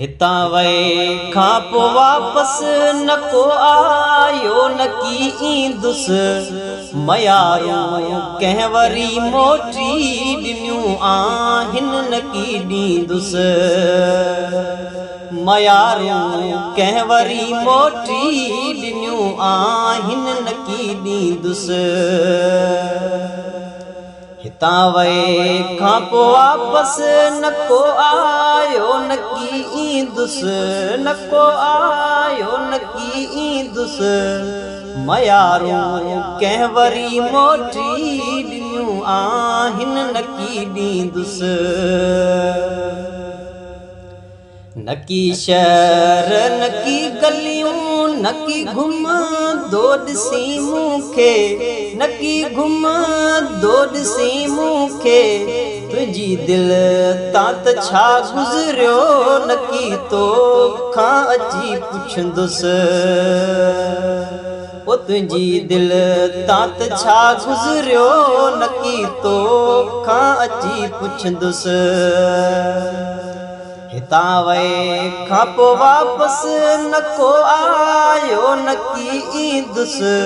हितां वए खां पोइ वापसि न को आयो न की ईंदुसि मयारूं कंहिं वरी मोटी ॾिनियूं आहिनि न की ॾींदुसि मयारूं कंहिं वरी मोटी ॾिनियूं आहिनि न की ॾींदुसि हितां वए खां पोइ वापसि न को आयो न की ईंदुसि न को आयो न की ईंदुसि मयारूं कंहिं वरी मोटी ॾिनियूं आहिनि न की ॾींदुसि न की शहर न की गलियूं न की घुमंदो ॾिसी मूंखे न की घुमंदो ॾिसी मूंखे तुंहिंजी दिलि तां त छा गुज़रियो न की तोखां अची पुछंदुसि ओ तुंहिंजी दिलि तां त छा गुज़रियो न की तोखां अची पुछंदुसि हितां वए खां पोइ वापसि न को आयो न की ईंदुसि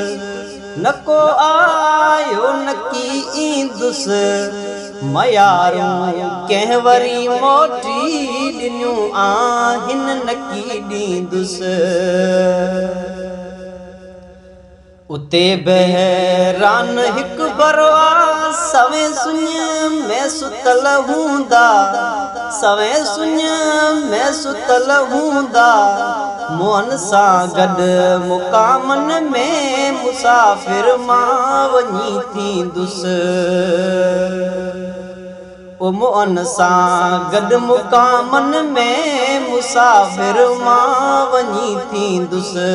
न को आयो न की ईंदुसि मयारूं कंहिं वरी मोटी ॾिनियूं आहिनि न की ॾींदुसि उते बहिरान हिकु बरवा सवे सुञ में सुतल हूंदा सवे सुञ में सुतल हूंदा मोहन सां गॾु मुकामन में मुसाफ़िर मां वञी थींदुसि ओ मोहन सां गॾु मुकामन में मुसाफ़िर मां वञी थींदुसि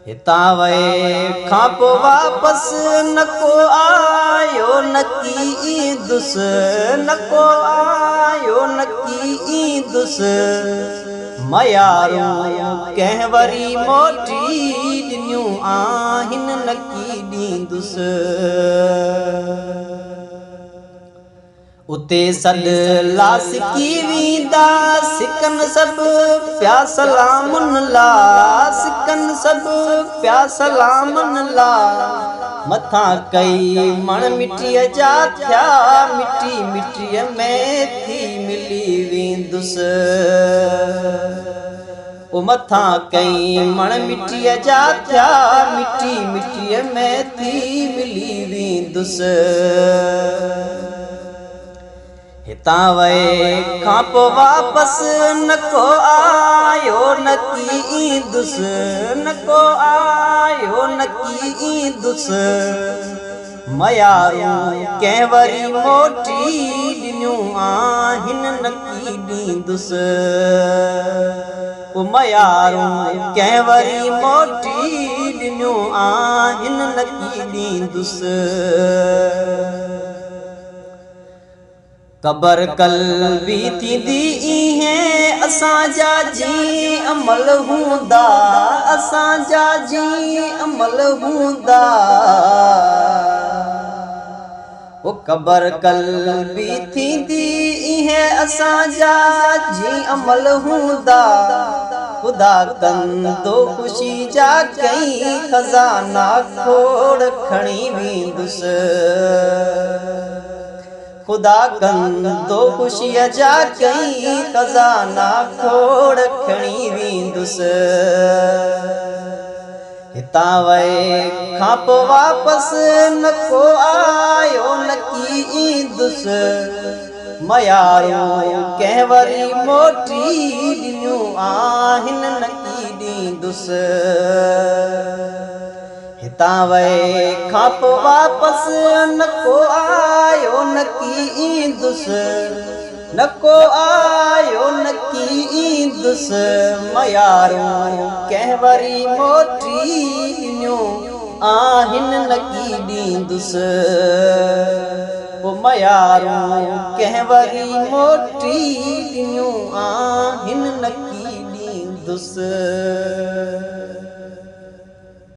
हितां वए खां पोइ वापसि न को आयो न की ईंदुसि न को आयो न की ईंदुसि मयारूं कंहिं वरी मोटी ॾिनियूं आहिनि न की ॾींदुसि उते सॾु लासिकी वेंदा सिकनि सभु पिया सलामुनि ला सिकनि सभु पिया सलामुनि ला मथां कई मण मिटीअ जा थिया मिटी मिटीअ में थी मिली वेंदुसि ओ मथां कई मण मिटीअ जा थिया मिटी मिटीअ में थी मिली वेंदुसि हितां वए खां पोइ वापसि न को आयो न की ईंदुसि न को आयो न की ईंदुसि मयारूं कंहिं वरी मोटी ॾिनियूं आहिनि न की ॾींदुसि ओ मयारूं कंहिं वरी मोटी ॾिनियूं आहिनि न की ॾींदुसि क़बर कल्बी थींदी इहें असांजा जी अमल हूंदा असांजा जी अमल हूंदा ओ क़बर कल्बी थींदी इहें असांजा जी अमल हूंदा ख़ुदा कंदो ख़ुशी जा कई खज़ाना खोड़ खणी वेंदुसि ख़ुदा कंदो ख़ुशीअ जा कई खज़ाना खोड़ खणी वेंदुसि हितां वए खां पोइ वापसि न को आयो न की ईंदुसि मयारूं कंहिं वरी मोटी ॾिनियूं आहिनि न की ॾींदुसि हितां वए खां पोइ वापसि न को आयो न की ईंदुसि न को आयो न की ईंदुसि मयारूं कंहिं वरी मोटी ॾिनियूं आहिनि न की ॾींदुसि ओ मयारूं कंहिं वरी मोटी ॾिनियूं आहिनि न की ॾींदुसि।